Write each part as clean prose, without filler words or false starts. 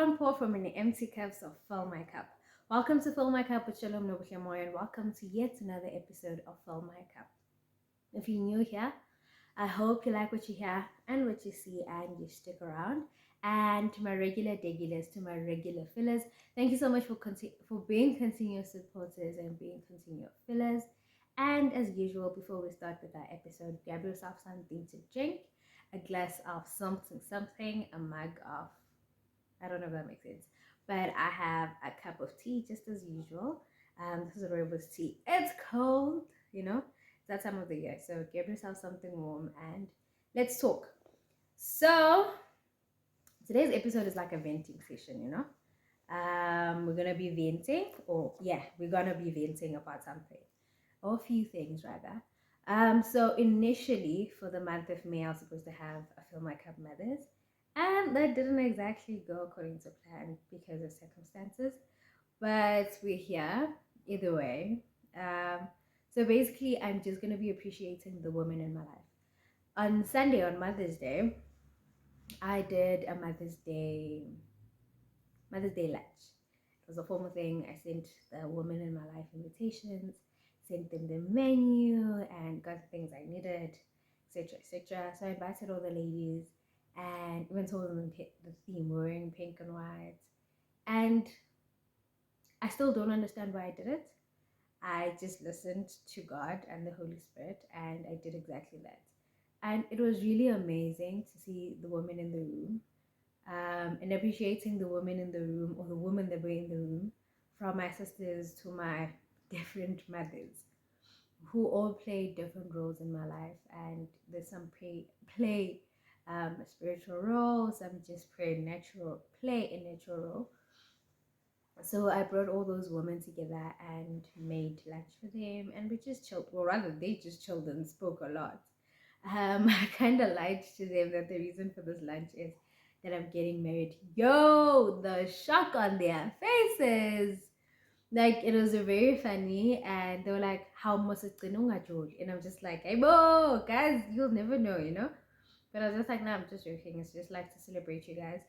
can't pour from an empty cup, so fill my cup. Welcome to Fill My Cup with Shalom Nobukemoy, and welcome to yet another episode of Fill My Cup. If you're new here, I hope you like what you hear and what you see, and you stick around. And to my regular regulars, to my regular fillers, thank you so much for being continuous supporters and being continuous fillers. And as usual, before we start with our episode, grab yourself something to drink, a glass of something, a mug of, I don't know if that makes sense, but I have a cup of tea just as usual. This is a rooibos tea. It's cold, it's that time of the year. So give yourself something warm and let's talk. So today's episode is like a venting session. We're gonna be venting, we're gonna be venting about something, or a few things rather. So initially for the month of May, I was supposed to have a Fill My Cup Mothers, and that didn't exactly go according to plan because of circumstances. But we're here either way. So basically, I'm just gonna be appreciating the women in my life. On Sunday, on Mother's Day, I did a Mother's Day lunch. It was a formal thing. I sent the women in my life invitations, sent them the menu, and got the things I needed, etc., etc. So I invited all the ladies and even told them the theme, wearing pink and white. And I still don't understand why I did it. I just listened to God and the Holy Spirit, and I did exactly that. And it was really amazing to see the women in the room, and appreciating the women in the room, or the women that were in the room, from my sisters to my different mothers, who all play different roles in my life. And there's some play a spiritual role, some just play a natural role. So I brought all those women together and made lunch for them, and we just chilled. Well, rather, they just chilled and spoke a lot. I kind of lied to them that the reason for this lunch is that I'm getting married. Yo, the shock on their faces. Like, it was very funny, and they were like, "How much is George?" And I'm just like, "Hey, bo, guys, you'll never know." But I was just like, "No, I'm just joking. It's just like to celebrate you guys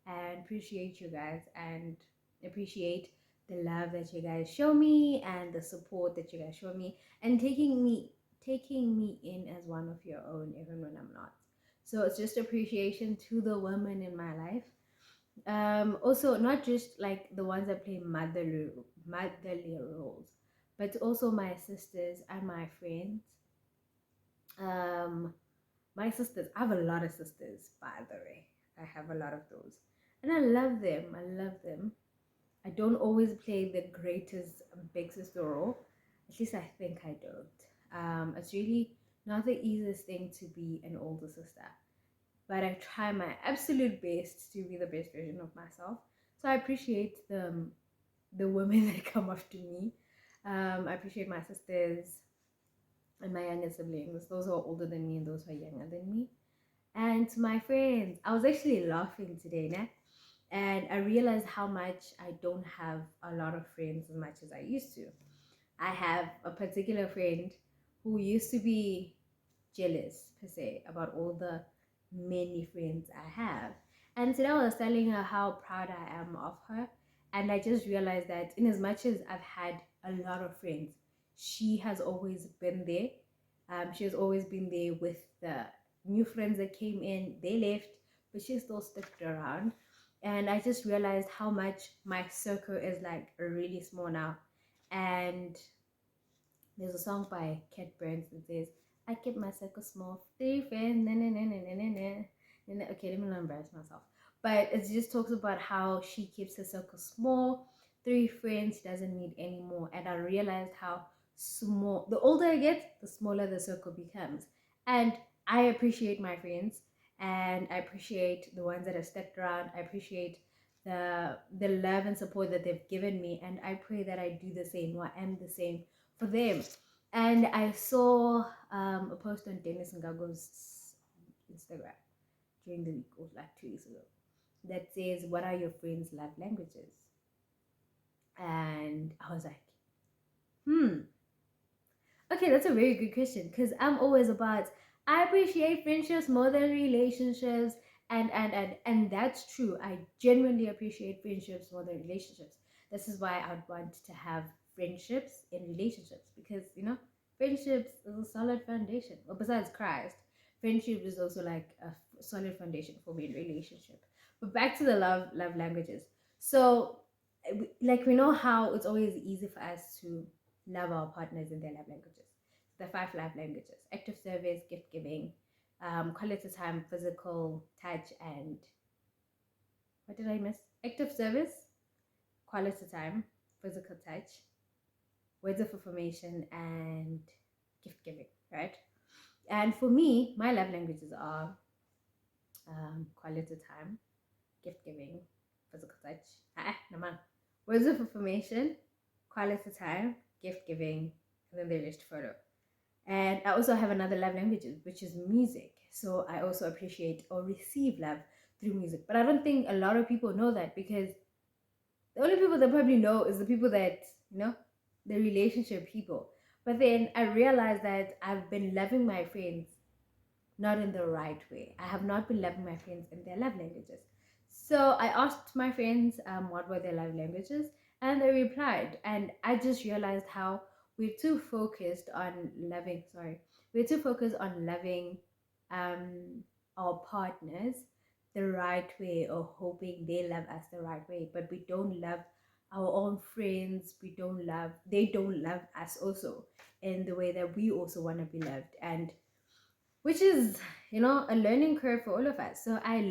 and appreciate you guys and appreciate the love that you guys show me and the support that you guys show me, and taking me in as one of your own even when I'm not." So it's just appreciation to the women in my life. Also, not just like the ones that play motherly roles, but also my sisters and my friends. Um, my sisters, I have a lot of sisters, by the way. I have a lot of those, and I love them. I love them. I don't always play the greatest big sister role. At least I think I don't. It's really not the easiest thing to be an older sister, but I try my absolute best to be the best version of myself. So I appreciate the women that come after me. I appreciate my sisters and my younger siblings, those who are older than me and those who are younger than me. And to my friends, I was actually laughing today, né? And I realized how much I don't have a lot of friends as much as I used to. I have a particular friend who used to be jealous, per se, about all the many friends I have. And today I was telling her how proud I am of her. And I just realized that in as much as I've had a lot of friends, she has always been there. She has always been there with the new friends that came in. They left, but she still stuck around. And I just realized how much my circle is like really small now. And there's a song by Cat Burns that says, "I keep my circle small, 3 friends, na na na na na na na." Okay, let me not embarrass myself. But it just talks about how she keeps her circle small, 3 friends she doesn't need anymore. And I realized how small, the older I get, the smaller the circle becomes. And I appreciate my friends, and I appreciate the ones that have stuck around. I appreciate the love and support that they've given me, and I pray that I do the same, or I am the same for them. And I saw a post on Dennis Ngago's Instagram during the week, or like 2 weeks ago, that says, "What are your friends' love languages?" And I was like, okay, that's a very good question, because I'm always about, I appreciate friendships more than relationships, And that's true. I genuinely appreciate friendships more than relationships. This is why I would want to have friendships in relationships, because friendships is a solid foundation. Well, besides Christ, friendship is also like a solid foundation for me in relationship. But back to the love languages. So like, we know how it's always easy for us to love our partners in their love languages. The five love languages: active service, gift giving, quality time, physical touch, and what did I miss? Active service, quality time, physical touch, words of affirmation, and gift giving, right? And for me, my love languages are quality time, gift giving, physical touch, no man, words of affirmation, quality time, gift giving, and then the list photo. And I also have another love language, which is music. So I also appreciate or receive love through music. But I don't think a lot of people know that, because the only people that probably know is the people that, the relationship people. But then I realized that I've been loving my friends not in the right way. I have not been loving my friends in their love languages. So I asked my friends what were their love languages, and they replied. And I just realized how we're too focused on loving, sorry, we're too focused on loving um, our partners the right way, or hoping they love us the right way, but we don't love our own friends. They don't love us also in the way that we also want to be loved. And which is, a learning curve for all of us. So I'm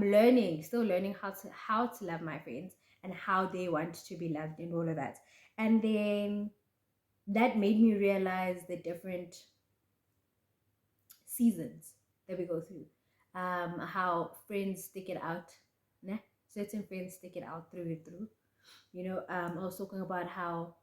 learning, still learning how to love my friends, and how they want to be loved, and all of that. And then that made me realize the different seasons that we go through. How friends stick it out, né? Certain friends stick it out through and through. I was talking about how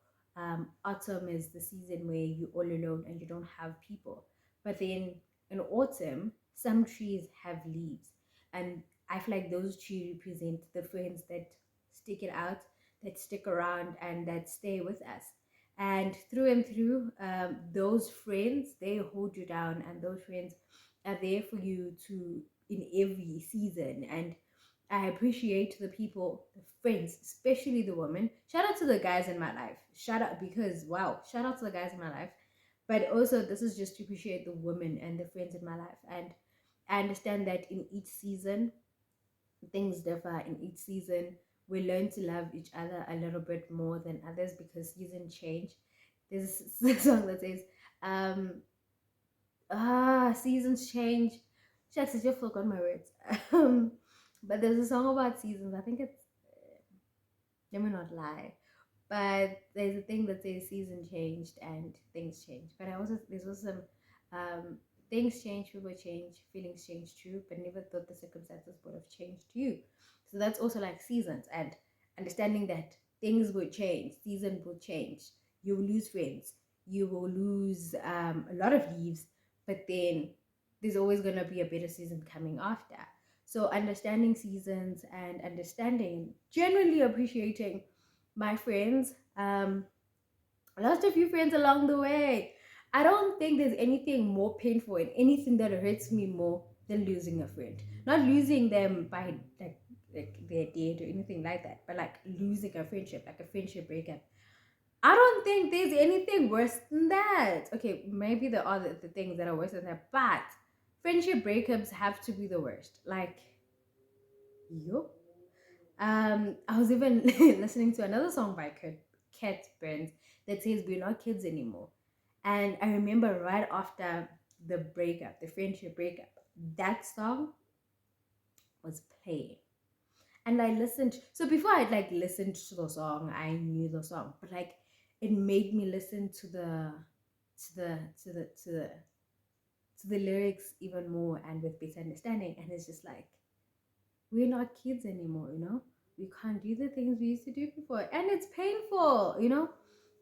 autumn is the season where you're all alone and you don't have people. But then in autumn, some trees have leaves. And I feel like those trees represent the friends that stick it out, that stick around, and that stay with us. And through and through, those friends, they hold you down, and those friends are there for you to in every season. And I appreciate the people, the friends, especially the women. Shout out to the guys in my life. Shout out, because wow, shout out to the guys in my life. But also, this is just to appreciate the women and the friends in my life. And I understand that in each season, things differ. In each season, we learn to love each other a little bit more than others, because seasons change. There's a song that says, seasons change. Shucks, I just forgot my words. But there's a song about seasons. I think it's, let me not lie, but there's a thing that says season changed and things change. But there's also some um, things change, people change, feelings change too, but never thought the circumstances would have changed you. So that's also like seasons, and understanding that things will change, season will change. You will lose friends, you will lose a lot of leaves, but then there's always going to be a better season coming after. So understanding seasons and understanding, generally appreciating my friends. I lost a few friends along the way. I don't think there's anything more painful and anything that hurts me more than losing a friend. Not losing them by like they're dead or anything like that, but like losing a friendship, like a friendship breakup. I don't think there's anything worse than that. Okay, maybe there are the things that are worse than that, but friendship breakups have to be the worst. Like, yo. I was even listening to another song by Cat Burns that says we're not kids anymore. And I remember right after the breakup, the friendship breakup, that song was playing. And I listened. So before I'd like listened to the song, I knew the song, but like it made me listen to the lyrics even more, and with better understanding. And it's just like, we're not kids anymore, we can't do the things we used to do before, and it's painful.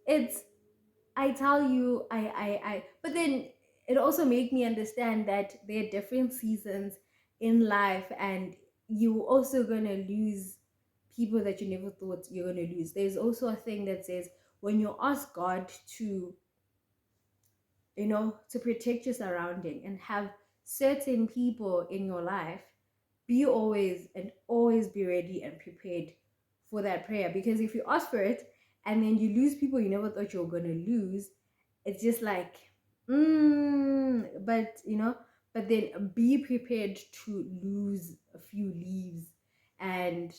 It's, I tell you, but then it also made me understand that there are different seasons in life, and you also gonna lose people that you never thought you're gonna lose. There's also a thing that says, when you ask God to, to protect your surrounding and have certain people in your life, be always be ready and prepared for that prayer. Because if you ask for it and then you lose people you never thought you were going to lose, it's just like, but but then be prepared to lose a few leaves, and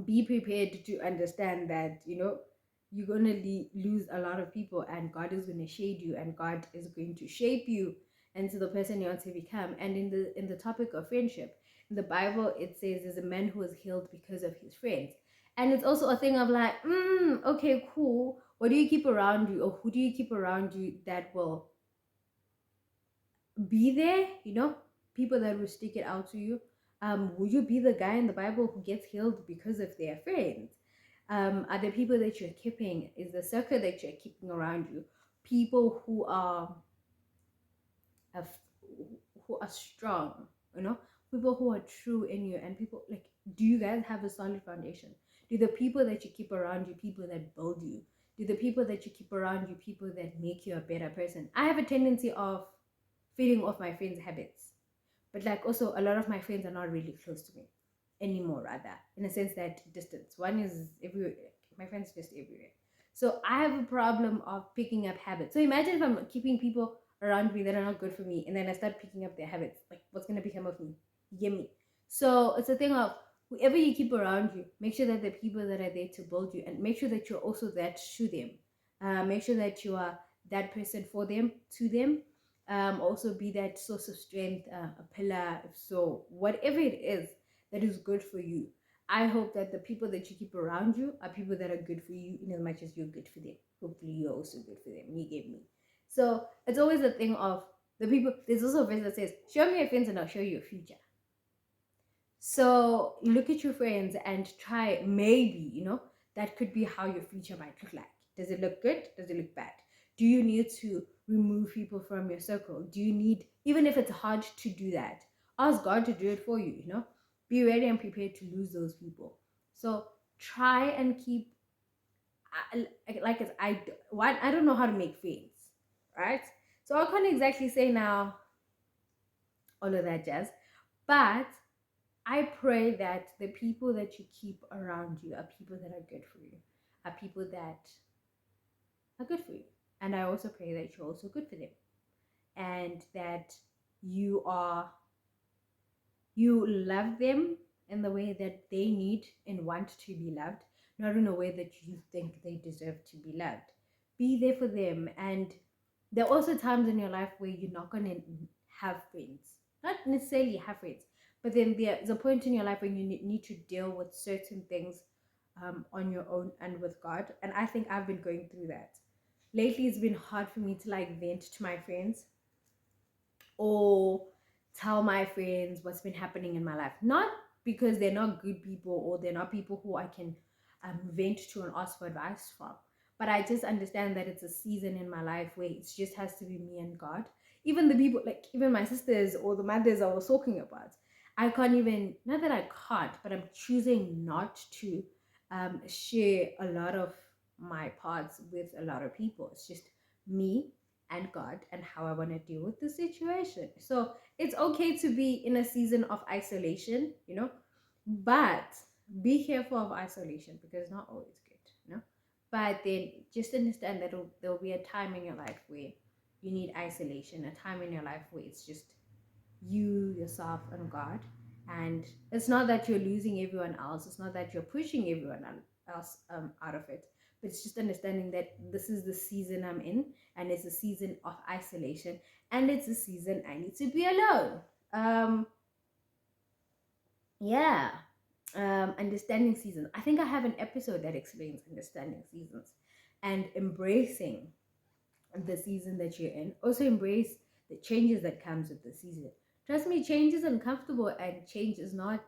be prepared to understand that you're going to lose a lot of people, and God is going to shade you, and God is going to shape you into the person you want to become. And in the topic of friendship, in the Bible it says there's a man who was healed because of his friends. And it's also a thing of like, okay, cool, what do you keep around you, or who do you keep around you that will be there, people that will stick it out to you. Will you be the guy in the Bible who gets healed because of their friends? Are the people that you're keeping, is the circle that you're keeping around you people have, who are strong, people who are true in you, and people like, do you guys have a solid foundation? Do the people that you keep around you people that build you? Do the people that you keep around you people that make you a better person? I have a tendency of feeding off my friends' habits, but like also a lot of my friends are not really close to me anymore, rather, in a sense that distance. One is everywhere, my friends just everywhere. So I have a problem of picking up habits. So imagine if I'm keeping people around me that are not good for me, and then I start picking up their habits, like what's going to become of me? You get me? So it's a thing of, whoever you keep around you, make sure that the people that are there to build you, and make sure that you're also that to them. Make sure that you are that person for them, to them. Also be that source of strength, a pillar. So whatever it is that is good for you, I hope that the people that you keep around you are people that are good for you in as much as you're good for them. Hopefully you're also good for them. You get me? So it's always a thing of the people. There's also a verse that says, show me your friends and I'll show you your future. So look at your friends and try, maybe, that could be how your future might look like. Does it look good? Does it look bad? Do you need to remove people from your circle? Do you need, even if it's hard to do that, ask God to do it for you, Be ready and prepared to lose those people. So try and keep, like it's, I don't know how to make friends, right? So I can't exactly say now all of that jazz, but I pray that the people that you keep around you are people that are good for you, are people that are good for you. And I also pray that you're also good for them, and that you love them in the way that they need and want to be loved, not in a way that you think they deserve to be loved. Be there for them. And there are also times in your life where you're not going to have friends, not necessarily have friends, but then there's a point in your life when you need to deal with certain things on your own and with God. And I think I've been going through that lately. It's been hard for me to like vent to my friends, or tell my friends what's been happening in my life. Not because they're not good people, or they're not people who I can vent to and ask for advice from, but I just understand that it's a season in my life where it just has to be me and God. Even the people, like even my sisters or the mothers I was talking about, I can't even, not that I can't, but I'm choosing not to share a lot of my parts with a lot of people. It's just me and God and how I want to deal with the situation. So it's okay to be in a season of isolation, but be careful of isolation, because it's not always good. But then just understand that there'll be a time in your life where you need isolation, a time in your life where it's just you, yourself, and God. And it's not that you're losing everyone else, it's not that you're pushing everyone else out of it, but it's just understanding that this is the season I'm in, and it's a season of isolation, and it's a season I need to be alone. Yeah. Understanding seasons. I think I have an episode that explains understanding seasons and embracing the season that you're in. Also embrace the changes that comes with the season. Trust me, change is uncomfortable, and change is not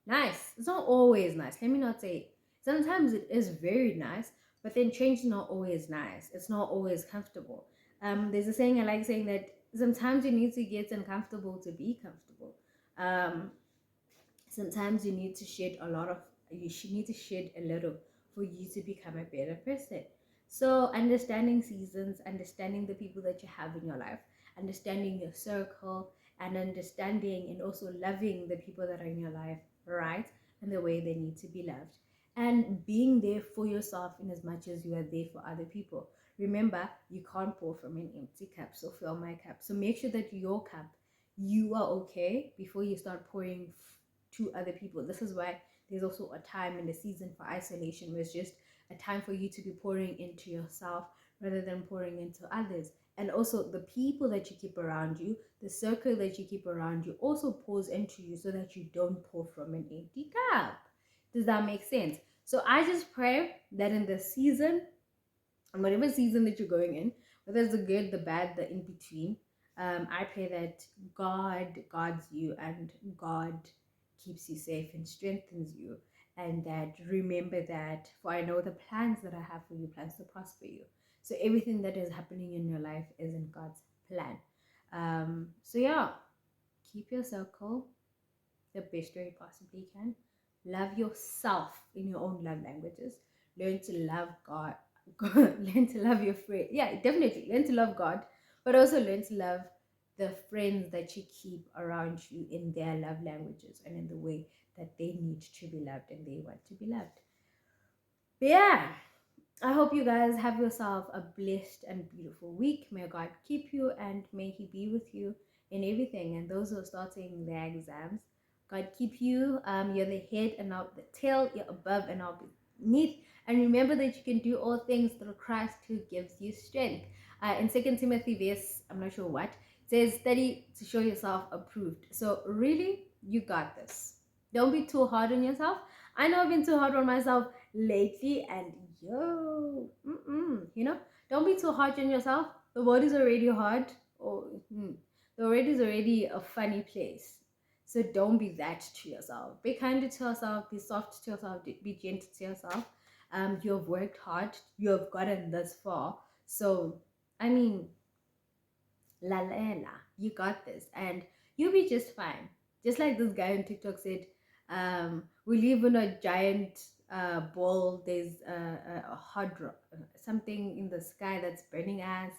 nice. It's not always nice. Let me not say, sometimes it is very nice, but then change is not always nice. It's not always comfortable. There's a saying I like saying, that sometimes you need to get uncomfortable to be comfortable. Sometimes you need to shed a lot of, you should need to shed a little for you to become a better person. So understanding seasons, understanding the people that you have in your life, understanding your circle, and understanding and also loving the people that are in your life, right? And the way they need to be loved. And being there for yourself in as much as you are there for other people. Remember, you can't pour from an empty cup, so fill my cup. So make sure that your cup, you are okay before you start pouring to other people. This is why there's also a time in the season for isolation where it's just a time for you to be pouring into yourself rather than pouring into others. And also the people that you keep around you, the circle that you keep around you also pours into you so that you don't pour from an empty cup. Does that make sense? So I just pray that in the season, and whatever season that you're going in, whether it's the good, the bad, the in between, I pray that God guards you and God keeps you safe and strengthens you. And that remember that, for I know the plans that I have for you, plans to prosper you. So everything that is happening in your life is in God's plan. So yeah, keep your circle the best way you possibly can. Love yourself in your own love languages. Learn to love God. Learn to love your friend. Yeah, definitely. Learn to love God, but also learn to love the friends that you keep around you in their love languages and in the way that they need to be loved and they want to be loved. But yeah, I hope you guys have yourself a blessed and beautiful week. May God keep you and may He be with you in everything. And those who are starting their exams, God keep you. You're the head and not the tail. You're above and not beneath. And remember that you can do all things through Christ who gives you strength. In 2 Timothy verse, I'm not sure what, it says, study to show yourself approved. So really, you got this. Don't be too hard on yourself. I know I've been too hard on myself lately, and you know, don't be too hard on yourself. The world is already hard, or the world is already a funny place. So don't be that to yourself. Be kind to yourself. Be soft to yourself. Be gentle to yourself. You have worked hard. You have gotten this far. So I mean, la la la, you got this, and you'll be just fine. Just like this guy on TikTok said, we live in a giant ball. There's a hot rock, something in the sky that's burning us.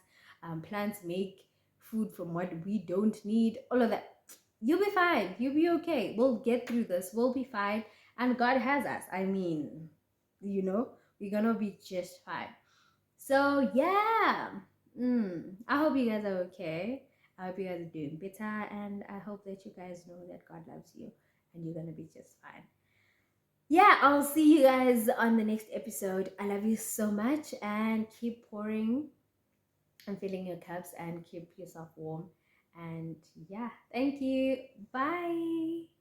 Plants make food from what we don't need. All of that. You'll be fine. You'll be okay. We'll get through this. We'll be fine. And God has us. I mean, we're gonna be just fine. So yeah, I hope you guys are okay. I hope you guys are doing better, and I hope that you guys know that God loves you and you're gonna be just fine. Yeah, I'll see you guys on the next episode. I love you so much, and keep pouring and filling your cups and keep yourself warm. And yeah, thank you. Bye.